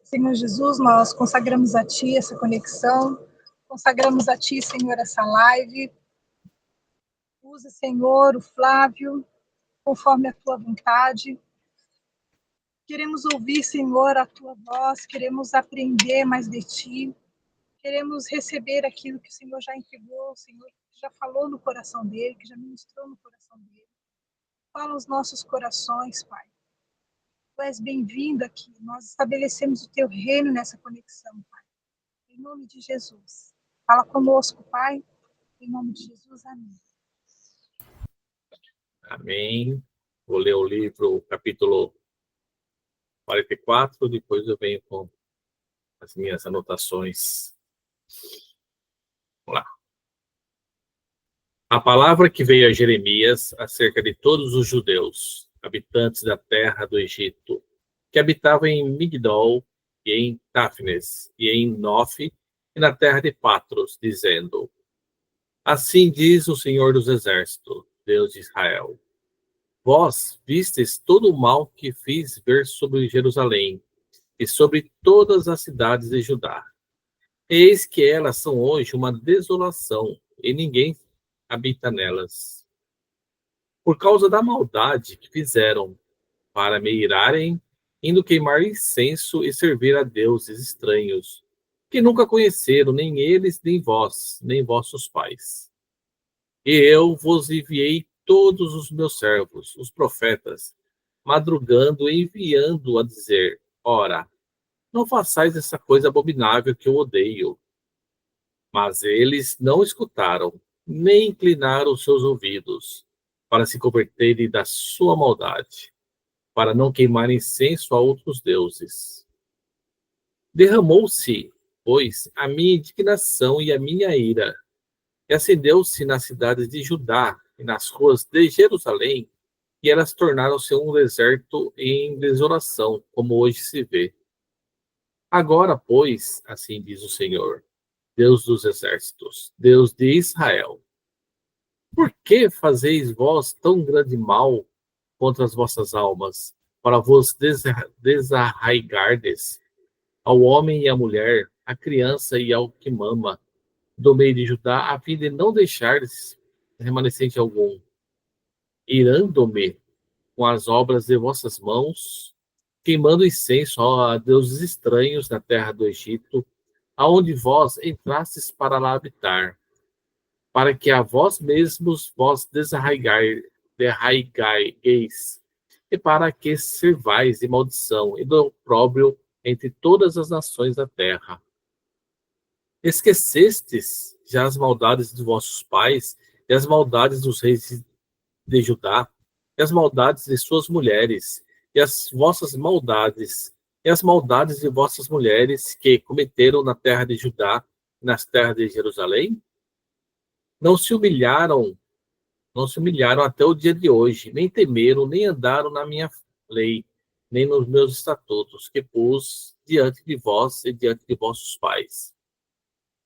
Senhor Jesus, nós consagramos a Ti essa conexão, consagramos a Ti, Senhor, essa live. Usa, Senhor, o Flávio, conforme a Tua vontade. Queremos ouvir, Senhor, a Tua voz, queremos aprender mais de Ti, queremos receber aquilo que o Senhor já entregou, o Senhor já falou no coração dele, que já ministrou no coração dele. Fala aos nossos corações, Pai. Tu és bem-vindo aqui. Nós estabelecemos o Teu reino nessa conexão, Pai. Em nome de Jesus. Fala conosco, Pai. Em nome de Jesus, amém. Amém. Vou ler o livro, capítulo 44, depois eu venho com as minhas anotações. Vamos lá. A palavra que veio a Jeremias acerca de todos os judeus, habitantes da terra do Egito, que habitavam em Migdol, e em Táfnes, e em Nof, e na terra de Patros, dizendo: Assim diz o Senhor dos Exércitos, Deus de Israel: Vós vistes todo o mal que fiz ver sobre Jerusalém e sobre todas as cidades de Judá. Eis que elas são hoje uma desolação, e ninguém habita nelas. Por causa da maldade que fizeram, para me irarem, indo queimar incenso e servir a deuses estranhos, que nunca conheceram, nem eles, nem vós, nem vossos pais. E eu vos enviei todos os meus servos, os profetas, madrugando e enviando a dizer: Ora, não façais essa coisa abominável que eu odeio. Mas eles não escutaram, nem inclinaram os seus ouvidos, para se converterem da sua maldade, para não queimar incenso a outros deuses. Derramou-se, pois, a minha indignação e a minha ira, e acendeu-se nas cidades de Judá e nas ruas de Jerusalém, e elas tornaram-se um deserto em desolação, como hoje se vê. Agora, pois, assim diz o Senhor, Deus dos exércitos, Deus de Israel: Por que fazeis vós tão grande mal contra as vossas almas, para vos desarraigardes ao homem e à mulher, à criança e ao que mama, do meio de Judá, a fim de não deixardes remanescente algum, irando-me com as obras de vossas mãos, queimando incenso a deuses estranhos na terra do Egito, aonde vós entrastes para lá habitar, para que a vós mesmos vos desarraigareis, e para que servais de maldição e do opróbrio entre todas as nações da terra. Esquecestes já as maldades dos vossos pais e as maldades dos reis de Judá, e as maldades de suas mulheres, e as vossas maldades, e as maldades de vossas mulheres que cometeram na terra de Judá, nas terras de Jerusalém? Não se humilharam até o dia de hoje, nem temeram, nem andaram na minha lei, nem nos meus estatutos, que pus diante de vós e diante de vossos pais.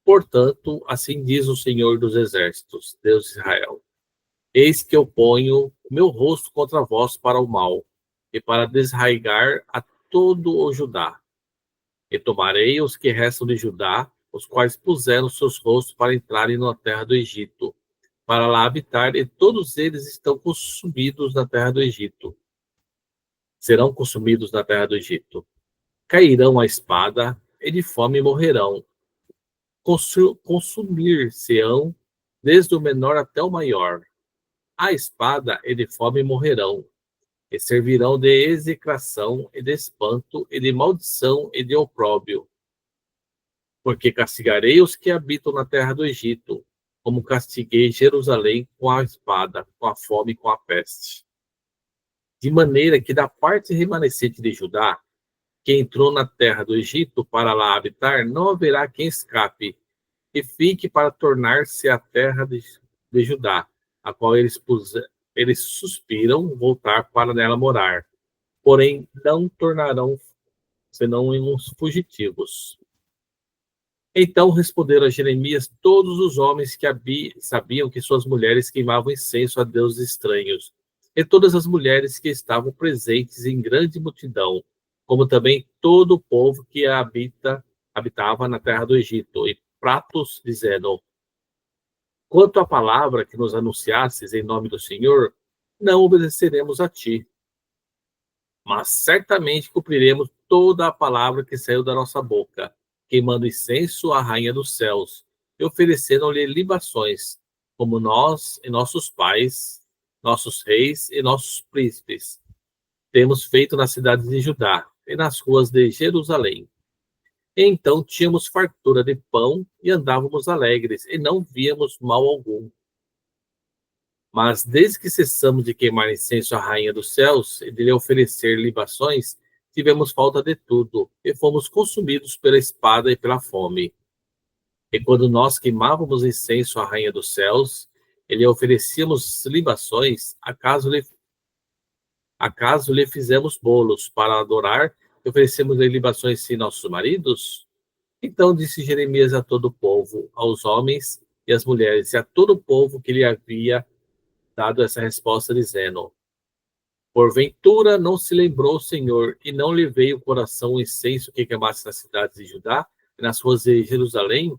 Portanto, assim diz o Senhor dos Exércitos, Deus de Israel: Eis que eu ponho o meu rosto contra vós para o mal, e para desarraigar a todo o Judá. E tomarei os que restam de Judá, os quais puseram seus rostos para entrarem na terra do Egito, para lá habitar, e todos eles estão consumidos na terra do Egito. Serão consumidos na terra do Egito. Cairão a espada, e de fome morrerão. Consumir-se-ão, desde o menor até o maior. A espada e de fome morrerão, e servirão de execração, e de espanto, e de maldição, e de opróbrio. Porque castigarei os que habitam na terra do Egito, como castiguei Jerusalém com a espada, com a fome e com a peste. De maneira que da parte remanescente de Judá, que entrou na terra do Egito para lá habitar, não haverá quem escape, e fique para tornar-se a terra de Judá, a qual eles suspiram voltar para nela morar, porém não tornarão senão em uns fugitivos. Então responderam a Jeremias todos os homens que sabiam que suas mulheres queimavam incenso a deuses estranhos, e todas as mulheres que estavam presentes em grande multidão, como também todo o povo que habitava na terra do Egito, e pratos, dizendo: quanto à palavra que nos anunciasses em nome do Senhor, não obedeceremos a ti, mas certamente cumpriremos toda a palavra que saiu da nossa boca, queimando incenso à rainha dos céus, e oferecendo-lhe libações, como nós e nossos pais, nossos reis e nossos príncipes temos feito nas cidades de Judá e nas ruas de Jerusalém. E então tínhamos fartura de pão e andávamos alegres, e não víamos mal algum. Mas desde que cessamos de queimar incenso à rainha dos céus e de lhe oferecer libações, tivemos falta de tudo, e fomos consumidos pela espada e pela fome. E quando nós queimávamos incenso à rainha dos céus, e lhe oferecíamos libações, acaso lhe fizemos bolos para adorar e oferecemos-lhe libações sem nossos maridos? Então disse Jeremias a todo o povo, aos homens e às mulheres, e a todo o povo que lhe havia dado essa resposta, dizendo: porventura não se lembrou o Senhor, e não lhe veio o coração o incenso que queimasse nas cidades de Judá e nas ruas de Jerusalém?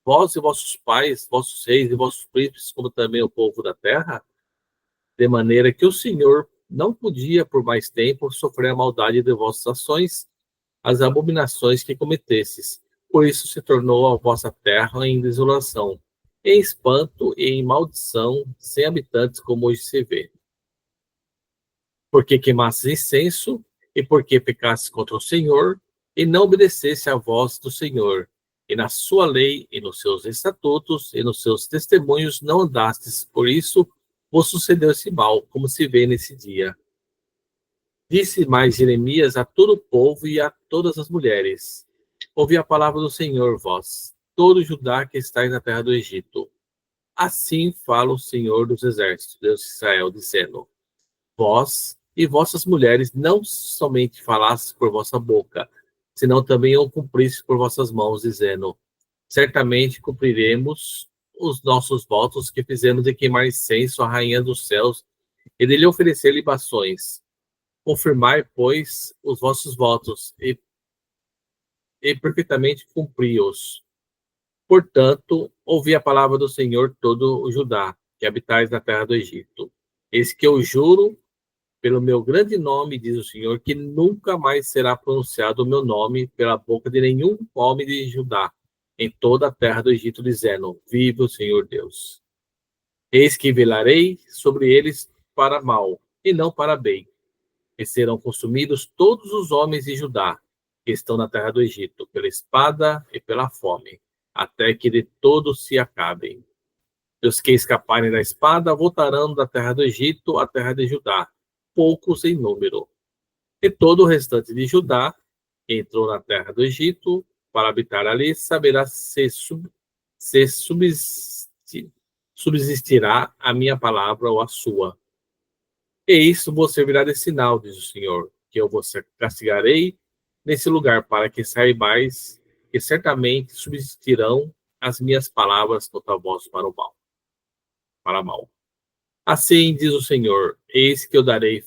Vós e vossos pais, vossos reis e vossos príncipes, como também o povo da terra? De maneira que o Senhor não podia, por mais tempo, sofrer a maldade de vossas ações, as abominações que cometesses. Por isso se tornou a vossa terra em desolação, em espanto e em maldição, sem habitantes, como hoje se vê. Porque queimastes incenso, e porque pecastes contra o Senhor, e não obedecesse à voz do Senhor, e na sua lei, e nos seus estatutos, e nos seus testemunhos não andastes, por isso vos sucedeu esse mal, como se vê nesse dia. Disse mais Jeremias a todo o povo e a todas as mulheres: ouvi a palavra do Senhor, vós, todo Judá que estáis na terra do Egito. Assim fala o Senhor dos exércitos, Deus de Israel, dizendo: vós e vossas mulheres não somente falastes por vossa boca, senão também o cumpristes por vossas mãos, dizendo: certamente cumpriremos os nossos votos que fizemos de queimar incenso à rainha dos céus e de lhe oferecer libações. Confirmai, pois, os vossos votos e perfeitamente cumpri-os. Portanto, ouvi a palavra do Senhor todo o Judá, que habitais na terra do Egito. Eis que eu juro pelo meu grande nome, diz o Senhor, que nunca mais será pronunciado o meu nome pela boca de nenhum homem de Judá em toda a terra do Egito, dizendo: vive o Senhor Deus. Eis que velarei sobre eles para mal, e não para bem, e serão consumidos todos os homens de Judá, que estão na terra do Egito, pela espada e pela fome, até que de todos se acabem. E os que escaparem da espada voltarão da terra do Egito à terra de Judá, poucos em número. E todo o restante de Judá, que entrou na terra do Egito para habitar ali, saberá se subsistirá a minha palavra ou a sua. E isso vos servirá de sinal, diz o Senhor, que eu vos castigarei nesse lugar, para que saibais que certamente subsistirão as minhas palavras contra vós para o mal. Para mal. Assim diz o Senhor: eis que eu darei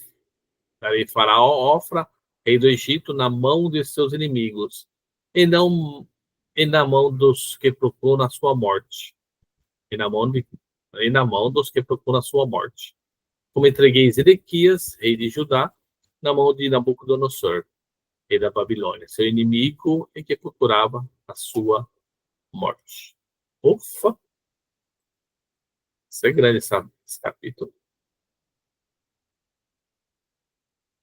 Faraó, Ofra, rei do Egito, na mão de seus inimigos, e na mão dos que procuram a sua morte. E na mão dos que procuram a sua morte. Como entreguei Zedequias, rei de Judá, na mão de Nabucodonosor, rei da Babilônia, seu inimigo e que procurava a sua morte. Ufa! Isso é grande esse capítulo.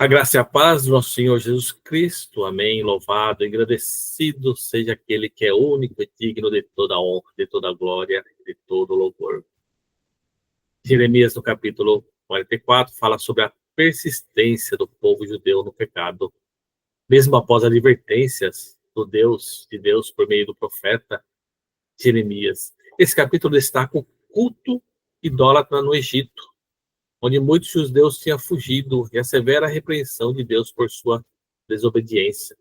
A graça e a paz do nosso Senhor Jesus Cristo. Amém. Louvado, engrandecido seja aquele que é único e digno de toda a honra, de toda a glória, de todo o louvor. Jeremias, no capítulo 44, fala sobre a persistência do povo judeu no pecado. Mesmo após advertências de Deus por meio do profeta Jeremias. Esse capítulo destaca o culto idólatra no Egito, onde muitos judeus tinham fugido, e a severa repreensão de Deus por sua desobediência.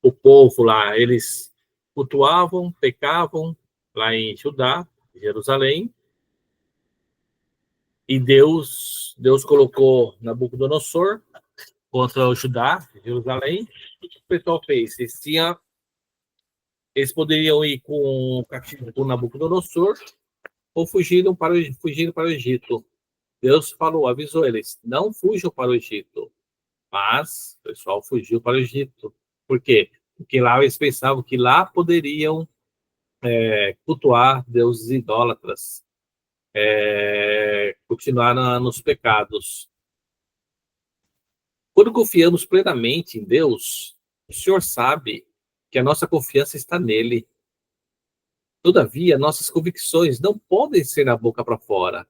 O povo lá, eles cultuavam, pecavam lá em Judá, Jerusalém, e Deus colocou Nabucodonosor contra o Judá, Jerusalém. O que o pessoal fez? Eles poderiam ir com Nabucodonosor ou fugiram para o Egito. Deus falou, avisou eles, não fujam para o Egito. Mas o pessoal fugiu para o Egito. Por quê? Porque lá eles pensavam que lá poderiam cultuar deuses idólatras, continuar nos pecados. Quando confiamos plenamente em Deus, o Senhor sabe que a nossa confiança está nele. Todavia, nossas convicções não podem ser da boca para fora.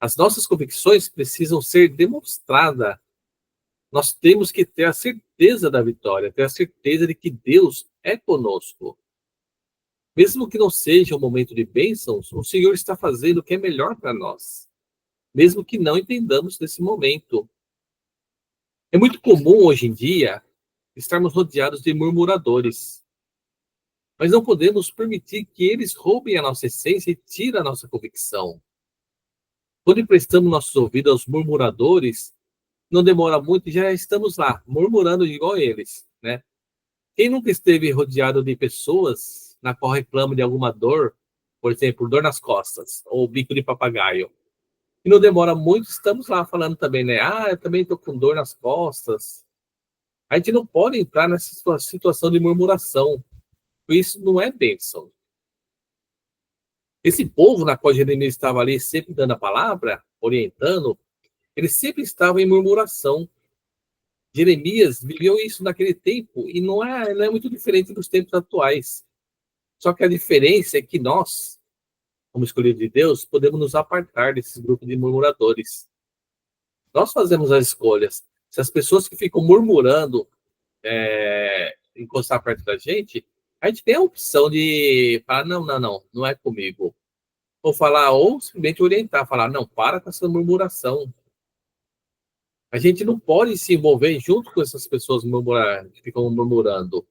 As nossas convicções precisam ser demonstradas. Nós temos que ter a certeza da vitória, ter a certeza de que Deus é conosco. Mesmo que não seja um momento de bênçãos, o Senhor está fazendo o que é melhor para nós. Mesmo que não entendamos nesse momento. É muito comum hoje em dia estarmos rodeados de murmuradores. Mas não podemos permitir que eles roubem a nossa essência e tirem a nossa convicção. Quando emprestamos nossos ouvidos aos murmuradores, não demora muito e já estamos lá, murmurando igual eles, né? Quem nunca esteve rodeado de pessoas na qual reclama de alguma dor, por exemplo, dor nas costas, ou bico de papagaio? E não demora muito, estamos lá falando também, né? Ah, eu também estou com dor nas costas. A gente não pode entrar nessa situação de murmuração. Isso não é bênção. Esse povo na qual Jeremias estava ali sempre dando a palavra, orientando, eles sempre estavam em murmuração. Jeremias viveu isso naquele tempo e não é muito diferente dos tempos atuais. Só que a diferença é que nós, como escolhidos de Deus, podemos nos apartar desses grupos de murmuradores. Nós fazemos as escolhas. Se as pessoas que ficam murmurando encostar perto da gente, a gente tem a opção de falar, não é comigo. Ou falar, ou simplesmente orientar, falar, não, para com essa murmuração. A gente não pode se envolver junto com essas pessoas que ficam murmurando.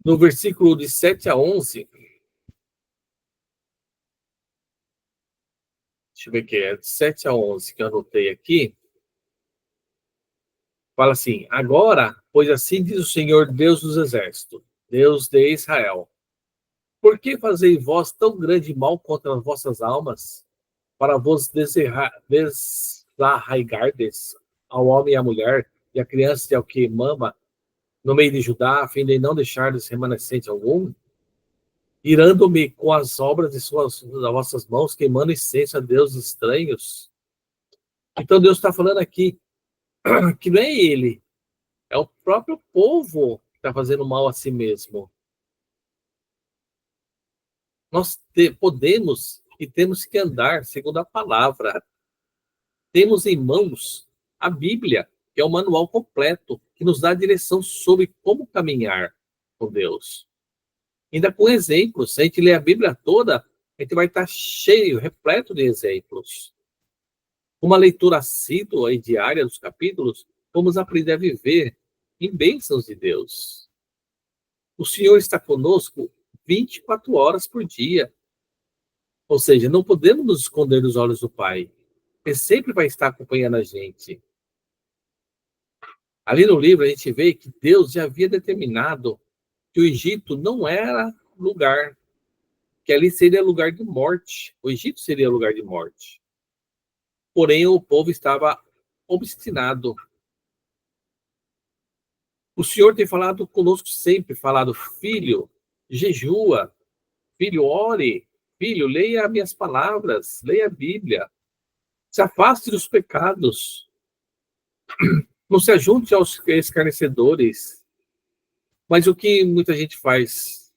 No versículo de 7 a 11, deixa eu ver aqui, é de 7 a 11 que eu anotei aqui, fala assim, agora, pois assim diz o Senhor Deus dos Exércitos, Deus de Israel, por que fazei vós tão grande mal contra as vossas almas, para vos desarraigardes ao homem e à mulher, e à criança e ao que mama, no meio de Judá, a fim de não deixardes remanescente algum? Irando-me com as obras das vossas mãos, queimando incenso a deuses estranhos? Então Deus está falando aqui que não é ele, é o próprio povo que está fazendo mal a si mesmo. Nós podemos e temos que andar segundo a palavra. Temos em mãos a Bíblia, que é o manual completo, que nos dá a direção sobre como caminhar com Deus. Ainda com exemplos. Se a gente ler a Bíblia toda, a gente vai estar cheio, repleto de exemplos. Uma leitura assídua e diária dos capítulos, vamos aprender a viver em bênçãos de Deus. O Senhor está conosco 24 horas por dia. Ou seja, não podemos nos esconder dos olhos do Pai. Ele sempre vai estar acompanhando a gente. Ali no livro a gente vê que Deus já havia determinado que o Egito não era lugar, que ali seria lugar de morte. O Egito seria lugar de morte. Porém, o povo estava obstinado. O Senhor tem falado conosco sempre, falado, filho, jejua, filho, ore, filho, leia minhas palavras, leia a Bíblia. Se afaste dos pecados. Não se ajunte aos escarnecedores. Mas o que muita gente faz?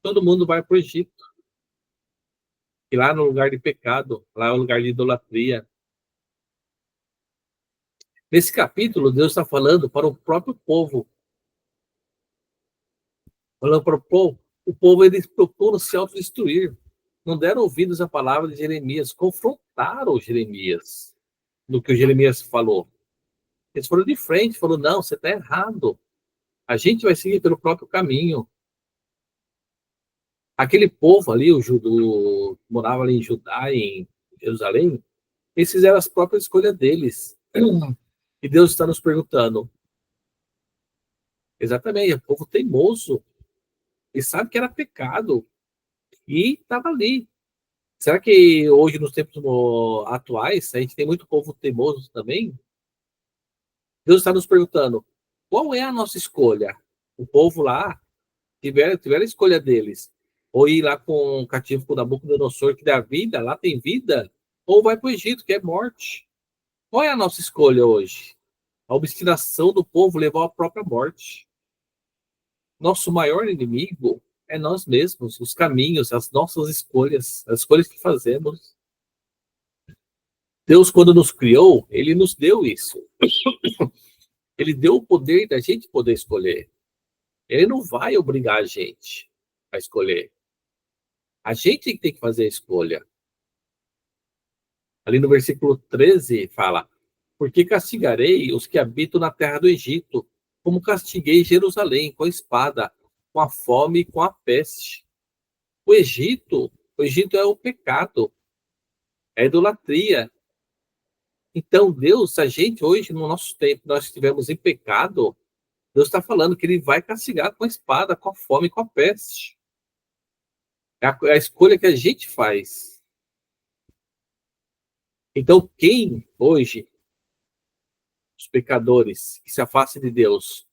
Todo mundo vai para o Egito. E lá no lugar de pecado, lá é o lugar de idolatria. Nesse capítulo, Deus está falando para o próprio povo. Falando para o povo. O povo, eles procuram se autodestruir. Não deram ouvidos à palavra de Jeremias. Confrontaram Jeremias no que o Jeremias falou. Eles foram de frente, falaram, não, você está errado. A gente vai seguir pelo próprio caminho. Aquele povo ali, morava ali em Judá, em Jerusalém, Eles fizeram as próprias escolhas deles. E Deus está nos perguntando. Exatamente, o povo teimoso. E sabe que era pecado. E estava ali. Será que hoje, nos tempos atuais, a gente tem muito povo teimoso também? Deus está nos perguntando, qual é a nossa escolha? O povo lá tiver a escolha deles. Ou ir lá com o cativo com o Nabucodonosor, que dá vida, lá tem vida, ou vai para o Egito, que é morte. Qual é a nossa escolha hoje? A obstinação do povo levou à própria morte. Nosso maior inimigo é nós mesmos, os caminhos, as nossas escolhas, as escolhas que fazemos. Deus, quando nos criou, ele nos deu isso. Ele deu o poder da gente poder escolher. Ele não vai obrigar a gente a escolher. A gente tem que fazer a escolha. Ali no versículo 13 fala: porque castigarei os que habitam na terra do Egito, como castiguei Jerusalém com a espada, com a fome e com a peste. O Egito é o pecado, é a idolatria. Então, Deus, se a gente hoje, no nosso tempo, nós estivermos em pecado, Deus está falando que ele vai castigar com a espada, com a fome e com a peste. É a escolha que a gente faz. Então, quem hoje, os pecadores que se afastam de Deus,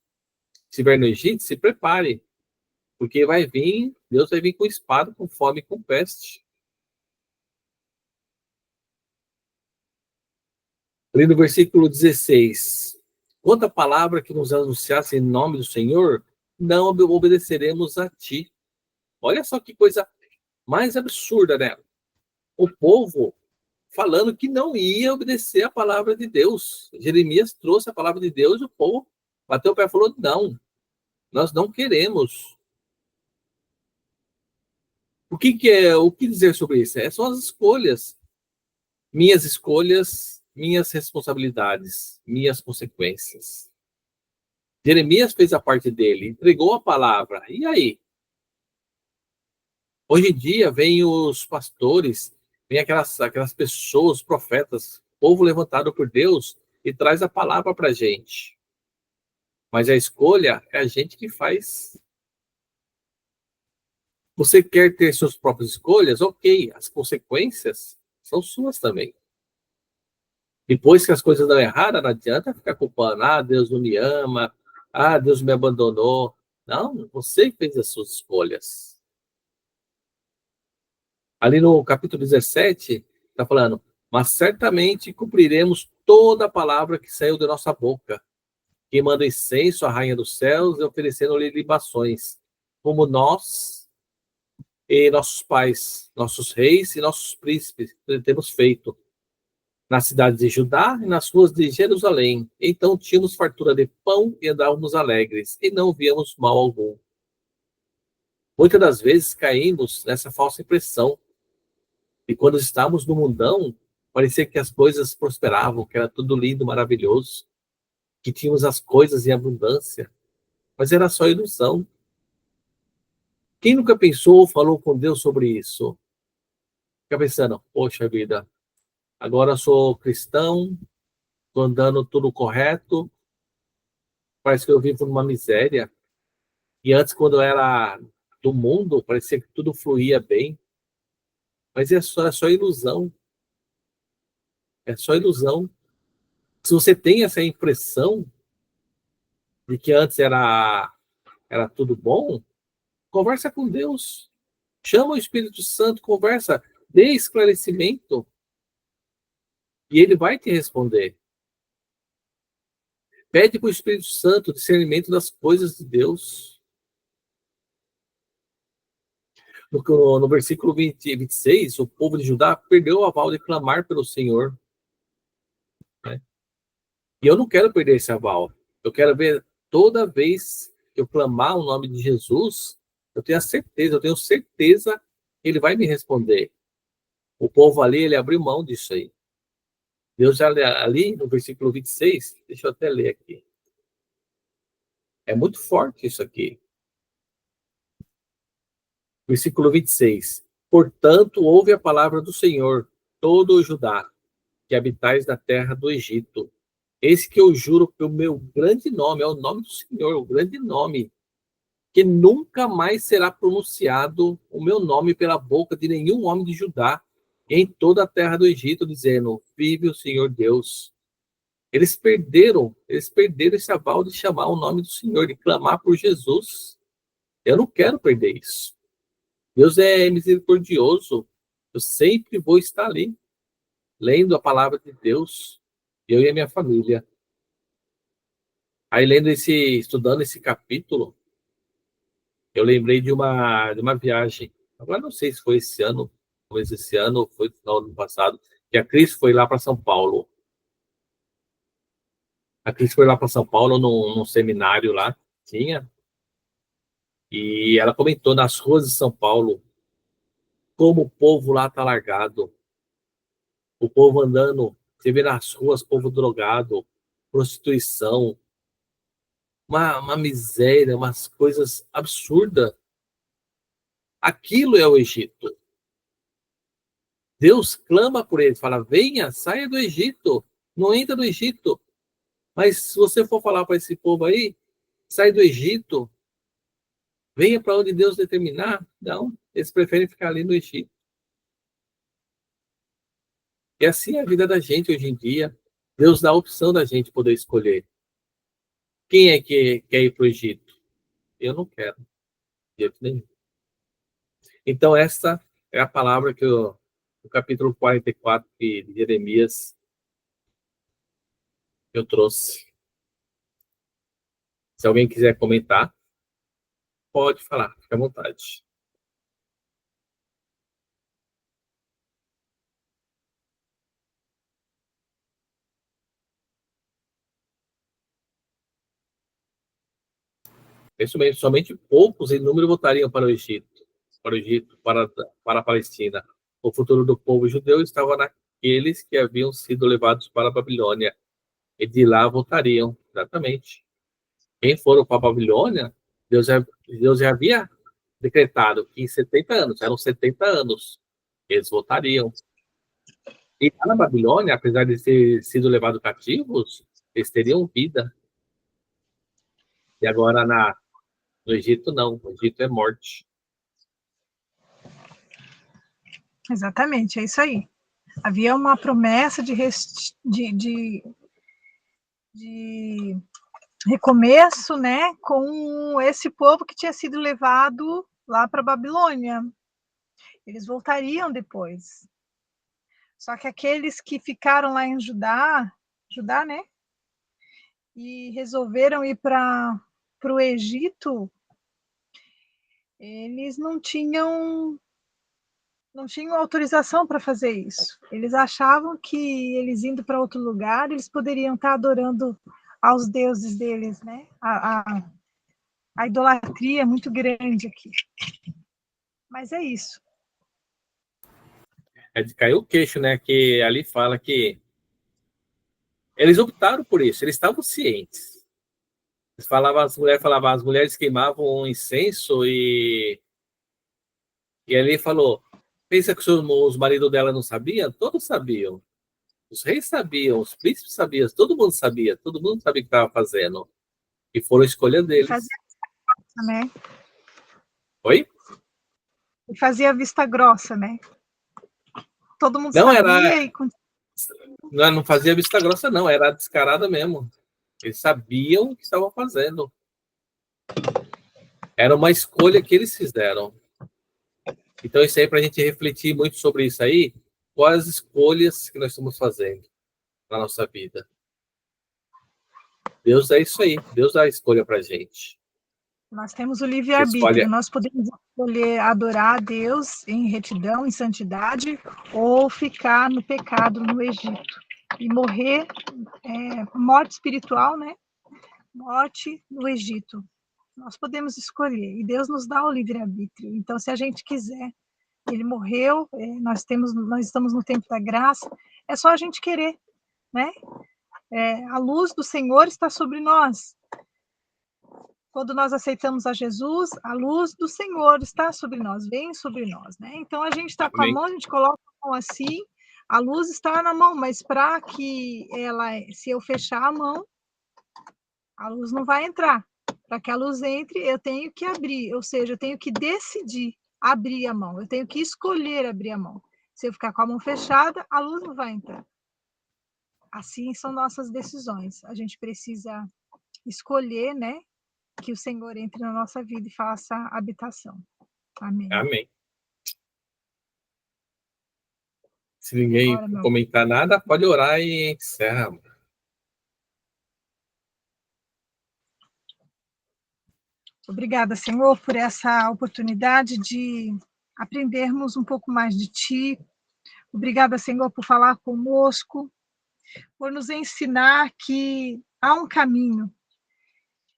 estiver no Egito, se prepare, porque Deus vai vir com espada, com fome e com peste. Ali no versículo 16, quanto à palavra que nos anunciasse em nome do Senhor, não obedeceremos a ti. Olha só que coisa mais absurda, né? O povo falando que não ia obedecer a palavra de Deus. Jeremias trouxe a palavra de Deus e o povo bateu o pé e falou, não, nós não queremos. O que dizer sobre isso? São as escolhas. Minhas escolhas, minhas responsabilidades, minhas consequências. Jeremias fez a parte dele, entregou a palavra. E aí? Hoje em dia, vem os pastores, vem aquelas pessoas, profetas, povo levantado por Deus, e traz a palavra para a gente. Mas a escolha é a gente que faz. Você quer ter suas próprias escolhas? Ok, as consequências são suas também. Depois que as coisas dão errado, não adianta ficar culpando. Ah, Deus não me ama. Ah, Deus me abandonou. Não, você fez as suas escolhas. Ali no capítulo 17, está falando, mas certamente cumpriremos toda a palavra que saiu da nossa boca, queimando incenso à rainha dos céus e oferecendo-lhe libações, como nós e nossos pais, nossos reis e nossos príncipes temos feito nas cidades de Judá e nas ruas de Jerusalém. Então tínhamos fartura de pão e andávamos alegres, e não víamos mal algum. Muitas das vezes caímos nessa falsa impressão. E quando estávamos no mundão, parecia que as coisas prosperavam, que era tudo lindo, maravilhoso, que tínhamos as coisas em abundância. Mas era só ilusão. Quem nunca pensou ou falou com Deus sobre isso? Fica pensando, poxa vida, agora eu sou cristão, estou andando tudo correto, parece que eu vivo numa miséria. E antes, quando eu era do mundo, parecia que tudo fluía bem. Mas é só ilusão. É só ilusão. Se você tem essa impressão de que antes era tudo bom, conversa com Deus. Chama o Espírito Santo, conversa, dê esclarecimento. E ele vai te responder. Pede para o Espírito Santo discernimento das coisas de Deus. No versículo 26, o povo de Judá perdeu o aval de clamar pelo Senhor. Né? E eu não quero perder esse aval. Eu quero ver toda vez que eu clamar o nome de Jesus, eu tenho certeza que ele vai me responder. O povo ali, ele abriu mão disso aí. Deus já ali no versículo 26, deixa eu até ler aqui. É muito forte isso aqui. Versículo 26. Portanto, ouve a palavra do Senhor, todo o Judá, que habitais na terra do Egito. Eis que eu juro pelo meu grande nome, é o nome do Senhor, o grande nome, que nunca mais será pronunciado o meu nome pela boca de nenhum homem de Judá em toda a terra do Egito, dizendo: vive o Senhor Deus. Eles perderam esse aval de chamar o nome do Senhor, de clamar por Jesus. Eu não quero perder isso. Deus é misericordioso. Eu sempre vou estar ali, lendo a palavra de Deus, eu e a minha família. Aí, estudando esse capítulo, eu lembrei de uma viagem. Agora não sei se foi esse ano, talvez esse ano, ou foi no final do ano passado, que a Cris foi lá para São Paulo. A Cris foi lá para São Paulo num seminário lá, tinha, e ela comentou nas ruas de São Paulo como o povo lá tá largado. O povo andando, você vê nas ruas, povo drogado, prostituição, uma miséria, umas coisas absurdas. Aquilo é o Egito. Deus clama por eles, fala: venha, saia do Egito, não entra no Egito. Mas se você for falar para esse povo aí, sai do Egito, venha para onde Deus determinar, não, eles preferem ficar ali no Egito. E assim é a vida da gente hoje em dia. Deus dá a opção da gente poder escolher. Quem é que quer ir para o Egito? Eu não quero, de jeito nenhum. Então, essa é a palavra que o capítulo 44 de Jeremias eu trouxe. Se alguém quiser comentar, pode falar, fica à vontade. Isso mesmo, somente poucos em número voltariam para o Egito, para a Palestina. O futuro do povo judeu estava naqueles que haviam sido levados para a Babilônia, e de lá voltariam, exatamente. Quem foram para a Babilônia, Deus já havia decretado que em 70 anos, eram 70 anos, eles voltariam. E lá na Babilônia, apesar de ter sido levados cativos, eles teriam vida. E agora no Egito, não. No Egito é morte. Exatamente, é isso aí. Havia uma promessa de recomeço, né, com esse povo que tinha sido levado lá para a Babilônia. Eles voltariam depois. Só que aqueles que ficaram lá em Judá, né, e resolveram ir para o Egito, eles não tinham autorização para fazer isso. Eles achavam que eles indo para outro lugar, eles poderiam estar adorando aos deuses deles, né? A idolatria é muito grande aqui. Mas é isso. É de cair o queixo, né? Que ali fala que eles optaram por isso, eles estavam cientes. As mulheres queimavam um incenso e ali falou: pensa que os maridos dela não sabiam? Todos sabiam. Os reis sabiam, os príncipes sabiam, todo mundo sabia o que estava fazendo. E foram escolha deles. Fazia vista grossa, né? Oi? E fazia vista grossa, né? Todo mundo não, sabia não fazia vista grossa, não, era descarada mesmo. Eles sabiam o que estavam fazendo. Era uma escolha que eles fizeram. Então, isso aí, para a gente refletir muito sobre isso aí, quais as escolhas que nós estamos fazendo na nossa vida. Deus é isso aí, Deus dá a escolha para a gente. Nós temos o livre-arbítrio, nós podemos escolher adorar a Deus em retidão, em santidade, ou ficar no pecado no Egito e morrer, morte espiritual, né? Morte no Egito. Nós podemos escolher, e Deus nos dá o livre-arbítrio. Então, se a gente quiser, ele morreu, nós estamos no tempo da graça, é só a gente querer, né? A luz do Senhor está sobre nós. Quando nós aceitamos a Jesus, a luz do Senhor está sobre nós, vem sobre nós, né? Então, a gente está com a mão, a gente coloca a mão assim, A luz está na mão, mas para que ela, se eu fechar a mão, a luz não vai entrar. Para que a luz entre, eu tenho que abrir, ou seja, eu tenho que decidir abrir a mão, eu tenho que escolher abrir a mão. Se eu ficar com a mão fechada, a luz não vai entrar. Assim são nossas decisões. A gente precisa escolher, né, que o Senhor entre na nossa vida e faça habitação. Amém. Amém. Se ninguém comentar nada, pode orar e encerra. Obrigada, Senhor, por essa oportunidade de aprendermos um pouco mais de Ti. Obrigada, Senhor, por falar conosco, por nos ensinar que há um caminho,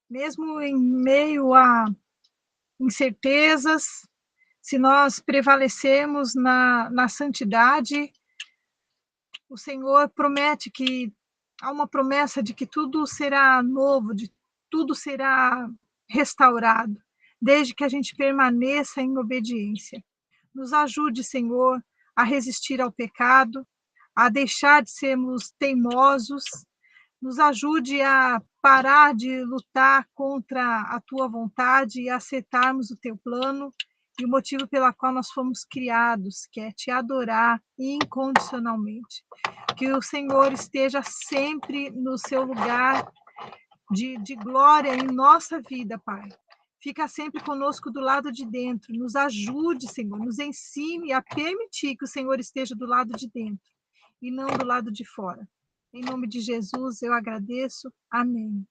mesmo em meio a incertezas, se nós prevalecemos na santidade, o Senhor promete que há uma promessa de que tudo será novo, de tudo será restaurado, desde que a gente permaneça em obediência. Nos ajude, Senhor, a resistir ao pecado, a deixar de sermos teimosos, nos ajude a parar de lutar contra a tua vontade e aceitarmos o teu plano e o motivo pela qual nós fomos criados, que é te adorar incondicionalmente. Que o Senhor esteja sempre no seu lugar de glória em nossa vida, Pai. Fica sempre conosco do lado de dentro. Nos ajude, Senhor. Nos ensine a permitir que o Senhor esteja do lado de dentro e não do lado de fora. Em nome de Jesus, eu agradeço. Amém.